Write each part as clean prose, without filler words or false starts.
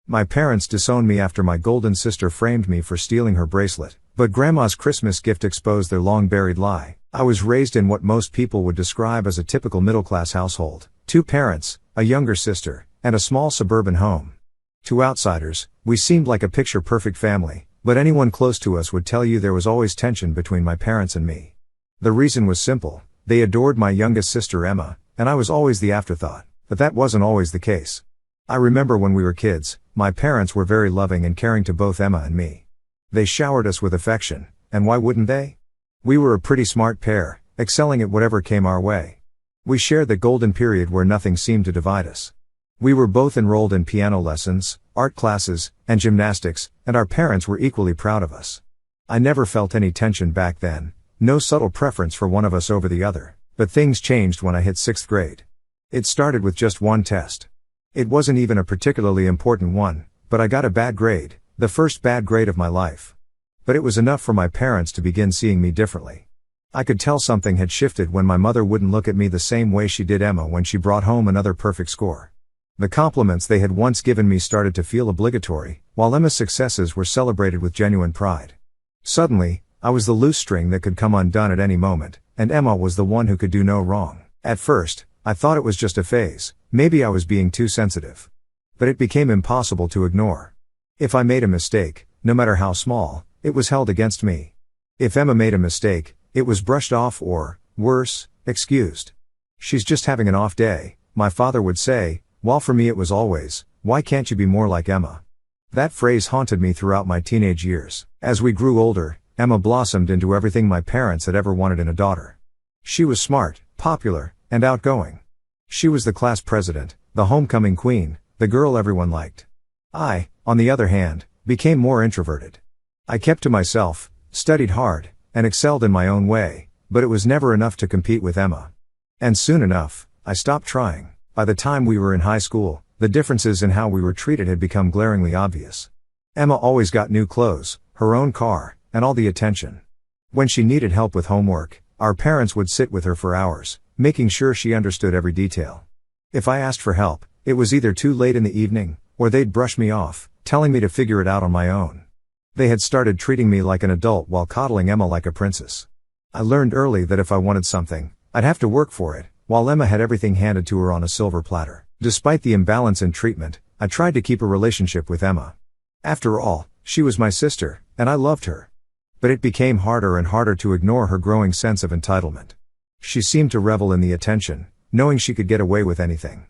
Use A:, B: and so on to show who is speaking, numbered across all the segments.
A: My parents disowned me after my golden sister framed me for stealing her bracelet, but Grandma's Christmas gift exposed their long-buried lie. I was raised in what most people would describe as a typical middle-class household. 2 parents, a younger sister, and a small suburban home. To outsiders, we seemed like a picture-perfect family, but anyone close to us would tell you there was always tension between my parents and me. The reason was simple: they adored my youngest sister Emma, and I was always the afterthought. But that wasn't always the case. I remember when we were kids, my parents were very loving and caring to both Emma and me. They showered us with affection, and why wouldn't they? We were a pretty smart pair, excelling at whatever came our way. We shared the golden period where nothing seemed to divide us. We were both enrolled in piano lessons, art classes, and gymnastics, and our parents were equally proud of us. I never felt any tension back then, no subtle preference for one of us over the other. But things changed when I hit 6th grade. It started with just one test. It wasn't even a particularly important one, but I got a bad grade, the first bad grade of my life. But it was enough for my parents to begin seeing me differently. I could tell something had shifted when my mother wouldn't look at me the same way she did Emma when she brought home another perfect score. The compliments they had once given me started to feel obligatory, while Emma's successes were celebrated with genuine pride. Suddenly, I was the loose string that could come undone at any moment, and Emma was the one who could do no wrong. At first, I thought it was just a phase, maybe I was being too sensitive. But it became impossible to ignore. If I made a mistake, no matter how small, it was held against me. If Emma made a mistake, it was brushed off or, worse, excused. "She's just having an off day," my father would say, while for me it was always, "Why can't you be more like Emma?" That phrase haunted me throughout my teenage years. As we grew older, Emma blossomed into everything my parents had ever wanted in a daughter. She was smart, popular, and outgoing. She was the class president, the homecoming queen, the girl everyone liked. I, on the other hand, became more introverted. I kept to myself, studied hard, and excelled in my own way, but it was never enough to compete with Emma. And soon enough, I stopped trying. By the time we were in high school, the differences in how we were treated had become glaringly obvious. Emma always got new clothes, her own car, and all the attention. When she needed help with homework, our parents would sit with her for hours, making sure she understood every detail. If I asked for help, it was either too late in the evening, or they'd brush me off, telling me to figure it out on my own. They had started treating me like an adult while coddling Emma like a princess. I learned early that if I wanted something, I'd have to work for it, while Emma had everything handed to her on a silver platter. Despite the imbalance in treatment, I tried to keep a relationship with Emma. After all, she was my sister, and I loved her. But it became harder and harder to ignore her growing sense of entitlement. She seemed to revel in the attention, knowing she could get away with anything.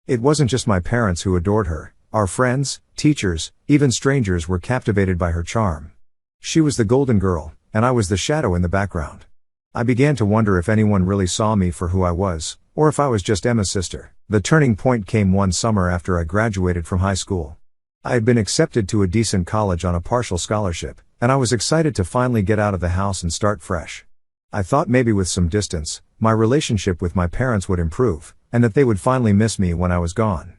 A: It wasn't just my parents who adored her. Our friends, teachers, even strangers were captivated by her charm. She was the golden girl, and I was the shadow in the background. I began to wonder if anyone really saw me for who I was, or if I was just Emma's sister. The turning point came one summer after I graduated from high school. I had been accepted to a decent college on a partial scholarship, and I was excited to finally get out of the house and start fresh. I thought maybe with some distance, my relationship with my parents would improve, and that they would finally miss me when I was gone.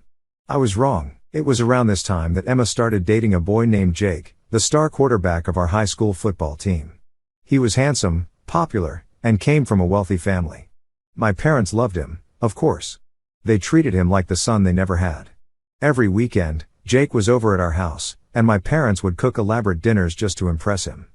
A: I was wrong. It was around this time that Emma started dating a boy named Jake, the star quarterback of our high school football team. He was handsome, popular, and came from a wealthy family. My parents loved him, of course. They treated him like the son they never had. Every weekend, Jake was over at our house, and my parents would cook elaborate dinners just to impress him.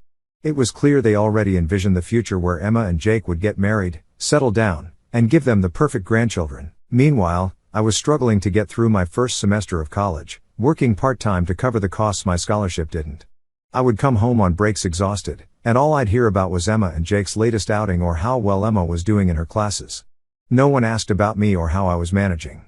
A: It was clear they already envisioned the future where Emma and Jake would get married, settle down, and give them the perfect grandchildren. Meanwhile, I was struggling to get through my first semester of college, working part-time to cover the costs my scholarship didn't. I would come home on breaks exhausted, and all I'd hear about was Emma and Jake's latest outing or how well Emma was doing in her classes. No one asked about me or how I was managing.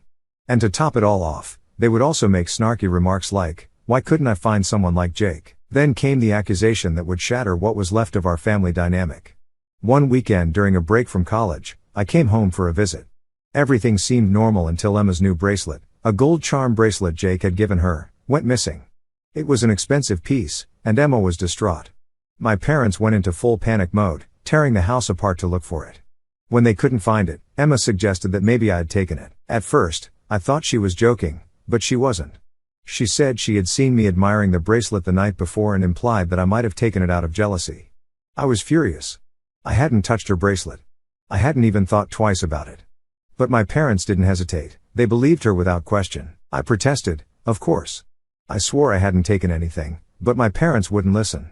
A: And to top it all off, they would also make snarky remarks like, "Why couldn't I find someone like Jake?" Then came the accusation that would shatter what was left of our family dynamic. One weekend during a break from college, I came home for a visit. Everything seemed normal until Emma's new bracelet, a gold charm bracelet Jake had given her, went missing. It was an expensive piece, and Emma was distraught. My parents went into full panic mode, tearing the house apart to look for it. When they couldn't find it, Emma suggested that maybe I had taken it. At first, I thought she was joking, but she wasn't. She said she had seen me admiring the bracelet the night before and implied that I might have taken it out of jealousy. I was furious. I hadn't touched her bracelet. I hadn't even thought twice about it. But my parents didn't hesitate. They believed her without question. I protested, of course. I swore I hadn't taken anything, but my parents wouldn't listen.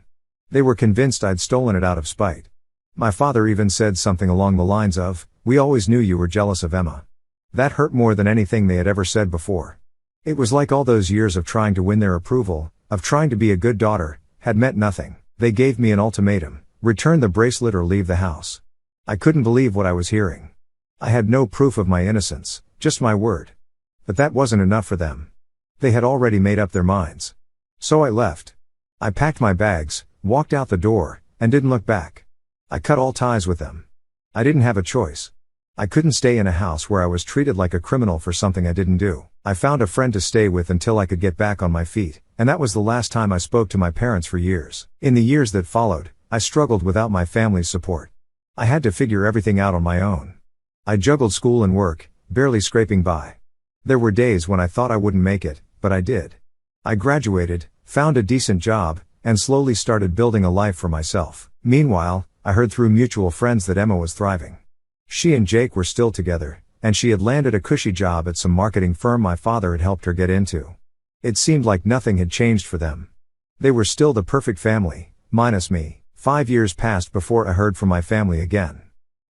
A: They were convinced I'd stolen it out of spite. My father even said something along the lines of, "We always knew you were jealous of Emma." That hurt more than anything they had ever said before. It was like all those years of trying to win their approval, of trying to be a good daughter, had meant nothing. They gave me an ultimatum: return the bracelet or leave the house. I couldn't believe what I was hearing. I had no proof of my innocence, just my word. But that wasn't enough for them. They had already made up their minds. So I left. I packed my bags, walked out the door, and didn't look back. I cut all ties with them. I didn't have a choice. I couldn't stay in a house where I was treated like a criminal for something I didn't do. I found a friend to stay with until I could get back on my feet, and that was the last time I spoke to my parents for years. In the years that followed, I struggled without my family's support. I had to figure everything out on my own. I juggled school and work, barely scraping by. There were days when I thought I wouldn't make it, but I did. I graduated, found a decent job, and slowly started building a life for myself. Meanwhile, I heard through mutual friends that Emma was thriving. She and Jake were still together, and she had landed a cushy job at some marketing firm my father had helped her get into. It seemed like nothing had changed for them. They were still the perfect family, minus me. 5 years passed before I heard from my family again.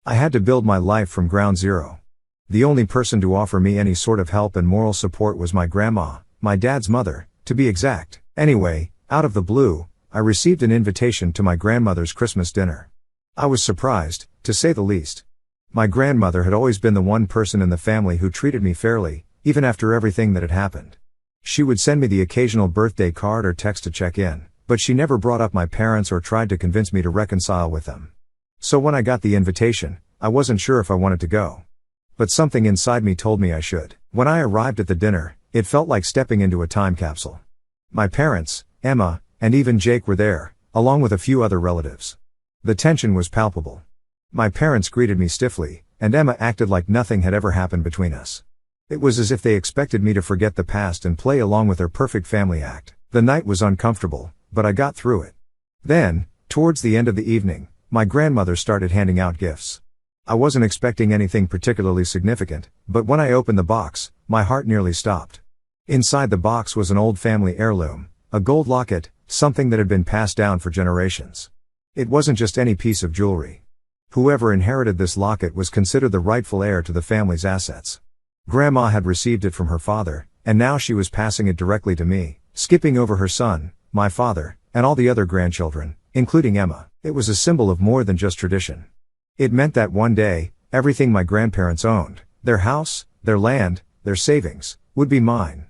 A: I had to build my life from ground zero. The only person to offer me any sort of help and moral support was my grandma, my dad's mother, to be exact. Anyway, out of the blue, I received an invitation to my grandmother's Christmas dinner. I was surprised, to say the least. My grandmother had always been the one person in the family who treated me fairly, even after everything that had happened. She would send me the occasional birthday card or text to check in, but she never brought up my parents or tried to convince me to reconcile with them. So when I got the invitation, I wasn't sure if I wanted to go. But something inside me told me I should. When I arrived at the dinner, it felt like stepping into a time capsule. My parents, Emma, and even Jake were there, along with a few other relatives. The tension was palpable. My parents greeted me stiffly, and Emma acted like nothing had ever happened between us. It was as if they expected me to forget the past and play along with their perfect family act. The night was uncomfortable, but I got through it. Then, towards the end of the evening, my grandmother started handing out gifts. I wasn't expecting anything particularly significant, but when I opened the box, my heart nearly stopped. Inside the box was an old family heirloom, a gold locket, something that had been passed down for generations. It wasn't just any piece of jewelry. Whoever inherited this locket was considered the rightful heir to the family's assets. Grandma had received it from her father, and now she was passing it directly to me, skipping over her son, my father, and all the other grandchildren, including Emma. It was a symbol of more than just tradition. It meant that one day, everything my grandparents owned, their house, their land, their savings, would be mine.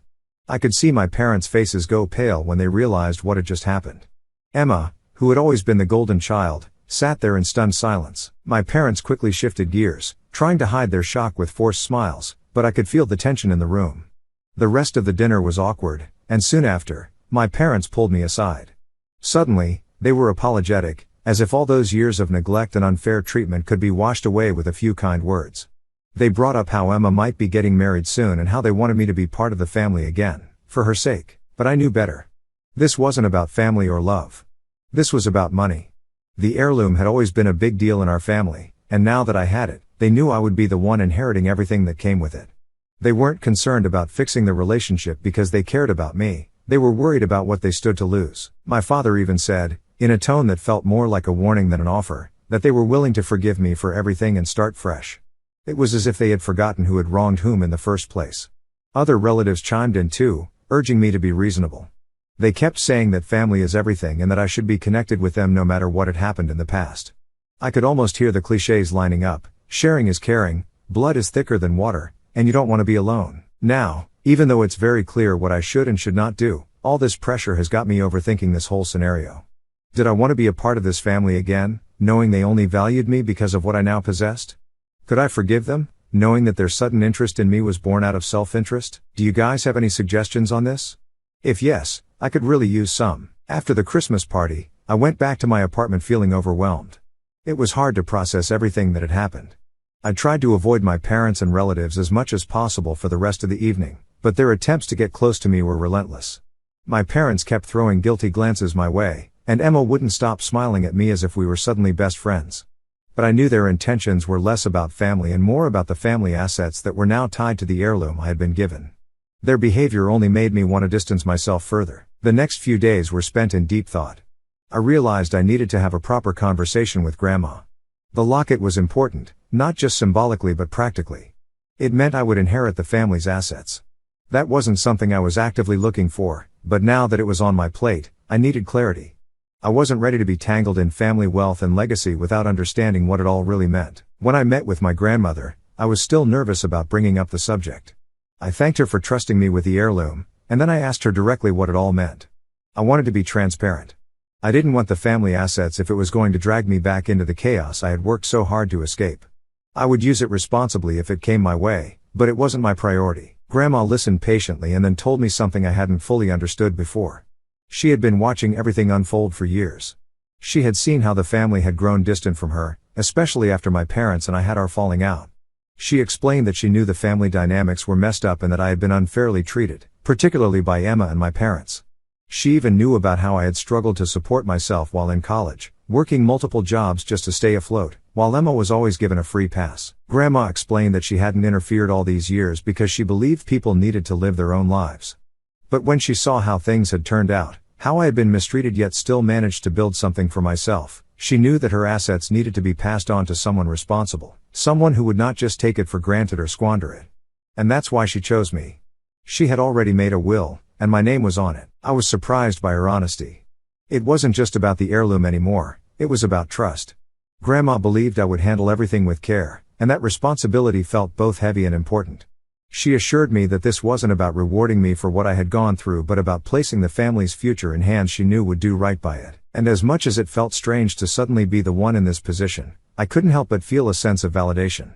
A: I could see my parents' faces go pale when they realized what had just happened. Emma, who had always been the golden child, sat there in stunned silence. My parents quickly shifted gears, trying to hide their shock with forced smiles, but I could feel the tension in the room. The rest of the dinner was awkward, and soon after, my parents pulled me aside. Suddenly, they were apologetic, as if all those years of neglect and unfair treatment could be washed away with a few kind words. They brought up how Emma might be getting married soon and how they wanted me to be part of the family again, for her sake. But I knew better. This wasn't about family or love. This was about money. The heirloom had always been a big deal in our family, and now that I had it, they knew I would be the one inheriting everything that came with it. They weren't concerned about fixing the relationship because they cared about me. They were worried about what they stood to lose. My father even said, in a tone that felt more like a warning than an offer, that they were willing to forgive me for everything and start fresh. It was as if they had forgotten who had wronged whom in the first place. Other relatives chimed in too, urging me to be reasonable. They kept saying that family is everything and that I should be connected with them no matter what had happened in the past. I could almost hear the cliches lining up: sharing is caring, blood is thicker than water, and you don't want to be alone. Now, even though it's very clear what I should and should not do, all this pressure has got me overthinking this whole scenario. Did I want to be a part of this family again, knowing they only valued me because of what I now possessed? Could I forgive them, knowing that their sudden interest in me was born out of self-interest? Do you guys have any suggestions on this? If yes, I could really use some. After the Christmas party, I went back to my apartment feeling overwhelmed. It was hard to process everything that had happened. I tried to avoid my parents and relatives as much as possible for the rest of the evening, but their attempts to get close to me were relentless. My parents kept throwing guilty glances my way, and Emma wouldn't stop smiling at me as if we were suddenly best friends. But I knew their intentions were less about family and more about the family assets that were now tied to the heirloom I had been given. Their behavior only made me want to distance myself further. The next few days were spent in deep thought. I realized I needed to have a proper conversation with Grandma. The locket was important, not just symbolically but practically. It meant I would inherit the family's assets. That wasn't something I was actively looking for, but now that it was on my plate, I needed clarity. I wasn't ready to be tangled in family wealth and legacy without understanding what it all really meant. When I met with my grandmother, I was still nervous about bringing up the subject. I thanked her for trusting me with the heirloom, and then I asked her directly what it all meant. I wanted to be transparent. I didn't want the family assets if it was going to drag me back into the chaos I had worked so hard to escape. I would use it responsibly if it came my way, but it wasn't my priority. Grandma listened patiently and then told me something I hadn't fully understood before. She had been watching everything unfold for years. She had seen how the family had grown distant from her, especially after my parents and I had our falling out. She explained that she knew the family dynamics were messed up and that I had been unfairly treated, particularly by Emma and my parents. She even knew about how I had struggled to support myself while in college, working multiple jobs just to stay afloat, while Emma was always given a free pass. Grandma explained that she hadn't interfered all these years because she believed people needed to live their own lives. But when she saw how things had turned out, how I had been mistreated yet still managed to build something for myself, she knew that her assets needed to be passed on to someone responsible, someone who would not just take it for granted or squander it. And that's why she chose me. She had already made a will, and my name was on it. I was surprised by her honesty. It wasn't just about the heirloom anymore, it was about trust. Grandma believed I would handle everything with care, and that responsibility felt both heavy and important. She assured me that this wasn't about rewarding me for what I had gone through but about placing the family's future in hands she knew would do right by it. And as much as it felt strange to suddenly be the one in this position, I couldn't help but feel a sense of validation.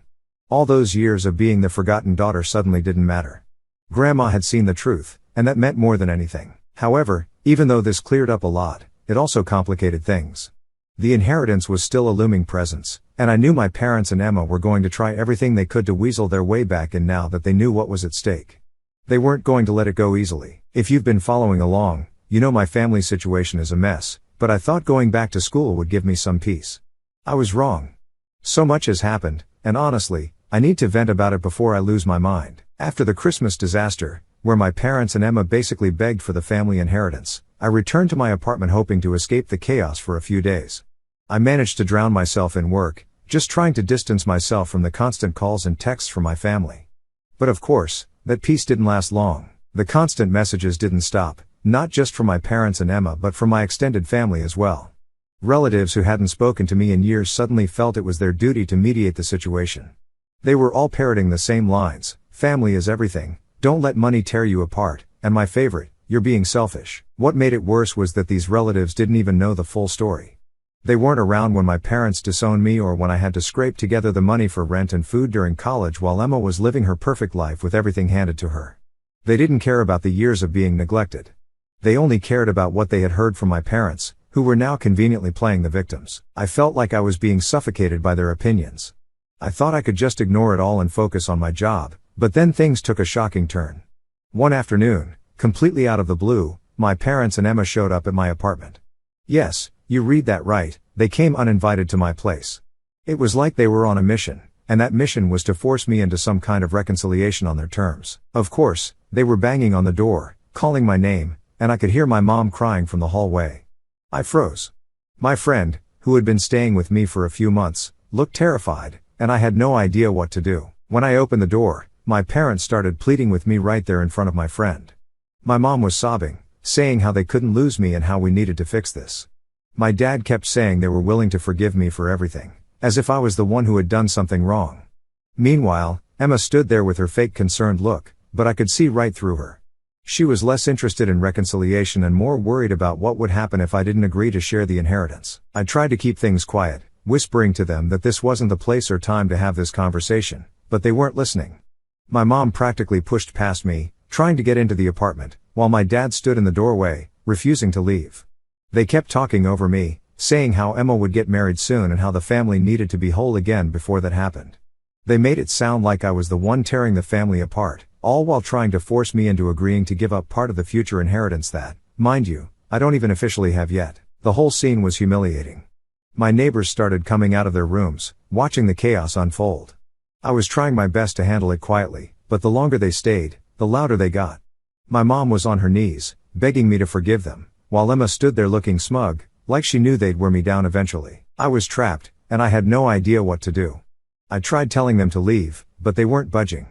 A: All those years of being the forgotten daughter suddenly didn't matter. Grandma had seen the truth, and that meant more than anything. However, even though this cleared up a lot, it also complicated things. The inheritance was still a looming presence, and I knew my parents and Emma were going to try everything they could to weasel their way back in now that they knew what was at stake. They weren't going to let it go easily. If you've been following along, you know my family's situation is a mess, but I thought going back to school would give me some peace. I was wrong. So much has happened, and honestly, I need to vent about it before I lose my mind. After the Christmas disaster, where my parents and Emma basically begged for the family inheritance, I returned to my apartment hoping to escape the chaos for a few days. I managed to drown myself in work, just trying to distance myself from the constant calls and texts from my family. But of course, that peace didn't last long. The constant messages didn't stop, not just from my parents and Emma but from my extended family as well. Relatives who hadn't spoken to me in years suddenly felt it was their duty to mediate the situation. They were all parroting the same lines: family is everything, don't let money tear you apart, and my favorite, you're being selfish. What made it worse was that these relatives didn't even know the full story. They weren't around when my parents disowned me or when I had to scrape together the money for rent and food during college while Emma was living her perfect life with everything handed to her. They didn't care about the years of being neglected. They only cared about what they had heard from my parents, who were now conveniently playing the victims. I felt like I was being suffocated by their opinions. I thought I could just ignore it all and focus on my job, but then things took a shocking turn. One afternoon, completely out of the blue, my parents and Emma showed up at my apartment. Yes, you read that right, they came uninvited to my place. It was like they were on a mission, and that mission was to force me into some kind of reconciliation on their terms. Of course, they were banging on the door, calling my name, and I could hear my mom crying from the hallway. I froze. My friend, who had been staying with me for a few months, looked terrified, and I had no idea what to do. When I opened the door, my parents started pleading with me right there in front of my friend. My mom was sobbing, saying how they couldn't lose me and how we needed to fix this. My dad kept saying they were willing to forgive me for everything, as if I was the one who had done something wrong. Meanwhile, Emma stood there with her fake concerned look, but I could see right through her. She was less interested in reconciliation and more worried about what would happen if I didn't agree to share the inheritance. I tried to keep things quiet, whispering to them that this wasn't the place or time to have this conversation, but they weren't listening. My mom practically pushed past me, trying to get into the apartment, while my dad stood in the doorway, refusing to leave. They kept talking over me, saying how Emma would get married soon and how the family needed to be whole again before that happened. They made it sound like I was the one tearing the family apart, all while trying to force me into agreeing to give up part of the future inheritance that, mind you, I don't even officially have yet. The whole scene was humiliating. My neighbors started coming out of their rooms, watching the chaos unfold. I was trying my best to handle it quietly, but the longer they stayed, the the louder they got. My mom was on her knees, begging me to forgive them, while Emma stood there looking smug, like she knew they'd wear me down eventually. I was trapped, and I had no idea what to do. I tried telling them to leave, but they weren't budging.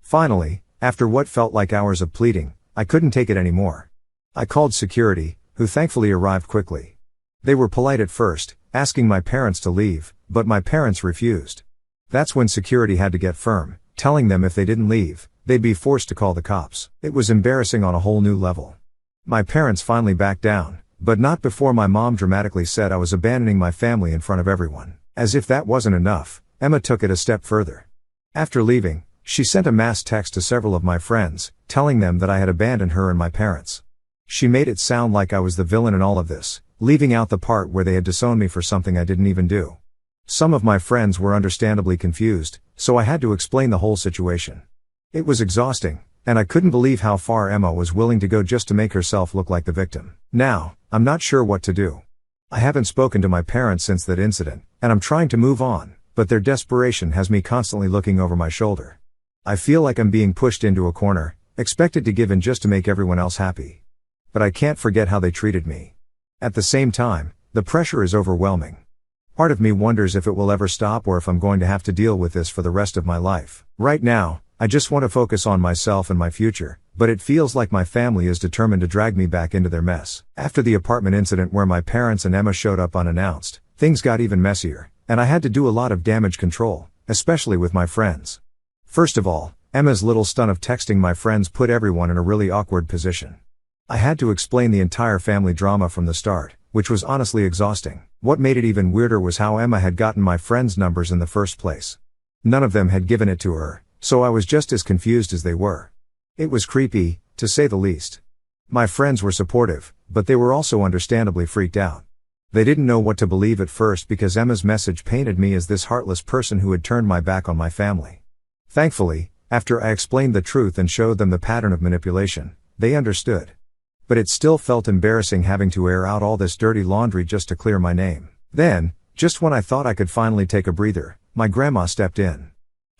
A: Finally, after what felt like hours of pleading, I couldn't take it anymore. I called security, who thankfully arrived quickly. They were polite at first, asking my parents to leave, but my parents refused. That's when security had to get firm, telling them if they didn't leave, they'd be forced to call the cops. It was embarrassing on a whole new level. My parents finally backed down, but not before my mom dramatically said I was abandoning my family in front of everyone. As if that wasn't enough, Emma took it a step further. After leaving, she sent a mass text to several of my friends, telling them that I had abandoned her and my parents. She made it sound like I was the villain in all of this, leaving out the part where they had disowned me for something I didn't even do. Some of my friends were understandably confused, so I had to explain the whole situation. It was exhausting, and I couldn't believe how far Emma was willing to go just to make herself look like the victim. Now, I'm not sure what to do. I haven't spoken to my parents since that incident, and I'm trying to move on, but their desperation has me constantly looking over my shoulder. I feel like I'm being pushed into a corner, expected to give in just to make everyone else happy. But I can't forget how they treated me. At the same time, the pressure is overwhelming. Part of me wonders if it will ever stop or if I'm going to have to deal with this for the rest of my life. Right now, I just want to focus on myself and my future, but it feels like my family is determined to drag me back into their mess. After the apartment incident where my parents and Emma showed up unannounced, things got even messier, and I had to do a lot of damage control, especially with my friends. First of all, Emma's little stunt of texting my friends put everyone in a really awkward position. I had to explain the entire family drama from the start, which was honestly exhausting. What made it even weirder was how Emma had gotten my friends' numbers in the first place. None of them had given it to her, so I was just as confused as they were. It was creepy, to say the least. My friends were supportive, but they were also understandably freaked out. They didn't know what to believe at first because Emma's message painted me as this heartless person who had turned my back on my family. Thankfully, after I explained the truth and showed them the pattern of manipulation, they understood. But it still felt embarrassing having to air out all this dirty laundry just to clear my name. Then, just when I thought I could finally take a breather, my grandma stepped in.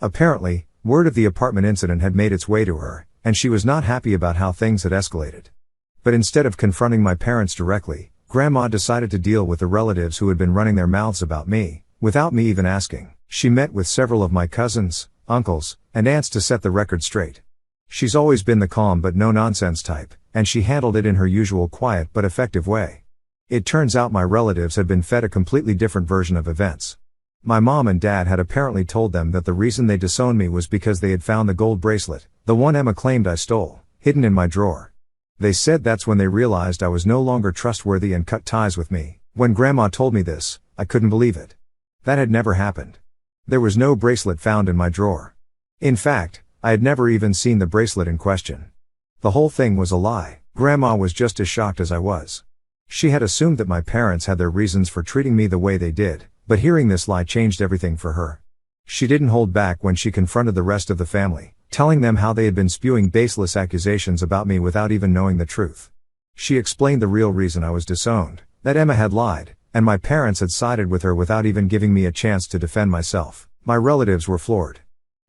A: Apparently, word of the apartment incident had made its way to her, and she was not happy about how things had escalated. But instead of confronting my parents directly, Grandma decided to deal with the relatives who had been running their mouths about me, without me even asking. She met with several of my cousins, uncles, and aunts to set the record straight. She's always been the calm but no-nonsense type, and she handled it in her usual quiet but effective way. It turns out my relatives had been fed a completely different version of events. My mom and dad had apparently told them that the reason they disowned me was because they had found the gold bracelet, the one Emma claimed I stole, hidden in my drawer. They said that's when they realized I was no longer trustworthy and cut ties with me. When Grandma told me this, I couldn't believe it. That had never happened. There was no bracelet found in my drawer. In fact, I had never even seen the bracelet in question. The whole thing was a lie. Grandma was just as shocked as I was. She had assumed that my parents had their reasons for treating me the way they did, but hearing this lie changed everything for her. She didn't hold back when she confronted the rest of the family, telling them how they had been spewing baseless accusations about me without even knowing the truth. She explained the real reason I was disowned, that Emma had lied, and my parents had sided with her without even giving me a chance to defend myself. My relatives were floored.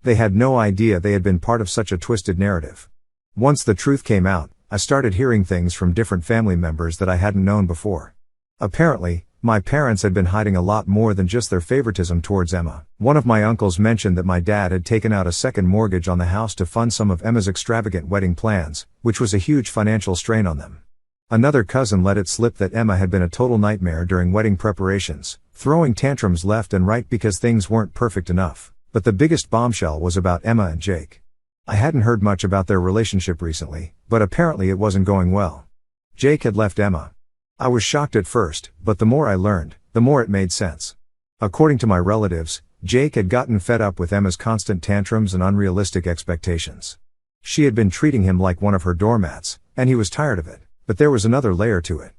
A: They had no idea they had been part of such a twisted narrative. Once the truth came out, I started hearing things from different family members that I hadn't known before. Apparently, my parents had been hiding a lot more than just their favoritism towards Emma. One of my uncles mentioned that my dad had taken out a second mortgage on the house to fund some of Emma's extravagant wedding plans, which was a huge financial strain on them. Another cousin let it slip that Emma had been a total nightmare during wedding preparations, throwing tantrums left and right because things weren't perfect enough. But the biggest bombshell was about Emma and Jake. I hadn't heard much about their relationship recently, but apparently it wasn't going well. Jake had left Emma. I was shocked at first, but the more I learned, the more it made sense. According to my relatives, Jake had gotten fed up with Emma's constant tantrums and unrealistic expectations. She had been treating him like one of her doormats, and he was tired of it. But there was another layer to it.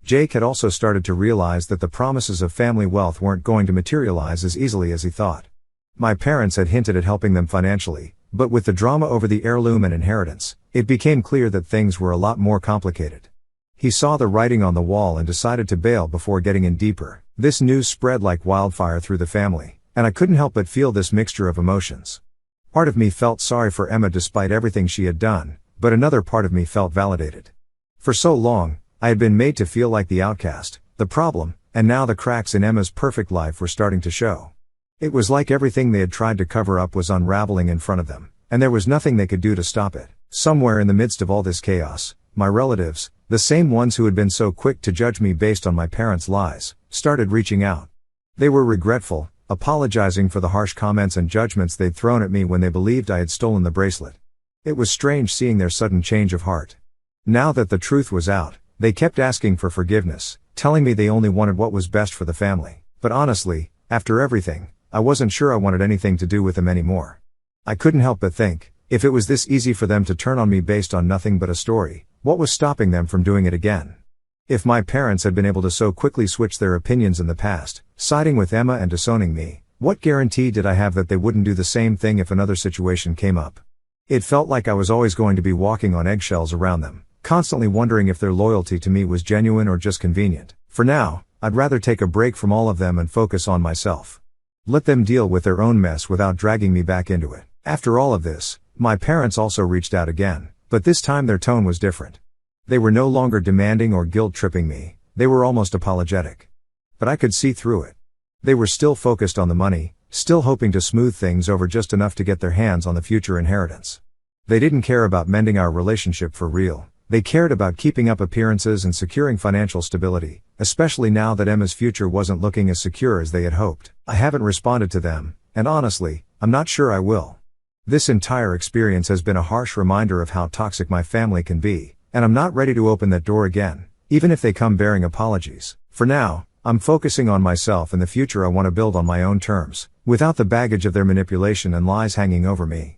A: Jake had also started to realize that the promises of family wealth weren't going to materialize as easily as he thought. My parents had hinted at helping them financially, but with the drama over the heirloom and inheritance, it became clear that things were a lot more complicated. He saw the writing on the wall and decided to bail before getting in deeper. This news spread like wildfire through the family, and I couldn't help but feel this mixture of emotions. Part of me felt sorry for Emma despite everything she had done, but another part of me felt validated. For so long, I had been made to feel like the outcast, the problem, and now the cracks in Emma's perfect life were starting to show. It was like everything they had tried to cover up was unraveling in front of them, and there was nothing they could do to stop it. Somewhere in the midst of all this chaos, my relatives, the same ones who had been so quick to judge me based on my parents' lies, started reaching out. They were regretful, apologizing for the harsh comments and judgments they'd thrown at me when they believed I had stolen the bracelet. It was strange seeing their sudden change of heart. Now that the truth was out, they kept asking for forgiveness, telling me they only wanted what was best for the family. But honestly, after everything, I wasn't sure I wanted anything to do with them anymore. I couldn't help but think, if it was this easy for them to turn on me based on nothing but a story, what was stopping them from doing it again? If my parents had been able to so quickly switch their opinions in the past, siding with Emma and disowning me, what guarantee did I have that they wouldn't do the same thing if another situation came up? It felt like I was always going to be walking on eggshells around them, constantly wondering if their loyalty to me was genuine or just convenient. For now, I'd rather take a break from all of them and focus on myself. Let them deal with their own mess without dragging me back into it. After all of this, my parents also reached out again, but this time their tone was different. They were no longer demanding or guilt-tripping me, they were almost apologetic. But I could see through it. They were still focused on the money, still hoping to smooth things over just enough to get their hands on the future inheritance. They didn't care about mending our relationship for real. They cared about keeping up appearances and securing financial stability, especially now that Emma's future wasn't looking as secure as they had hoped. I haven't responded to them, and honestly, I'm not sure I will. This entire experience has been a harsh reminder of how toxic my family can be, and I'm not ready to open that door again, even if they come bearing apologies. For now, I'm focusing on myself and the future I want to build on my own terms, without the baggage of their manipulation and lies hanging over me.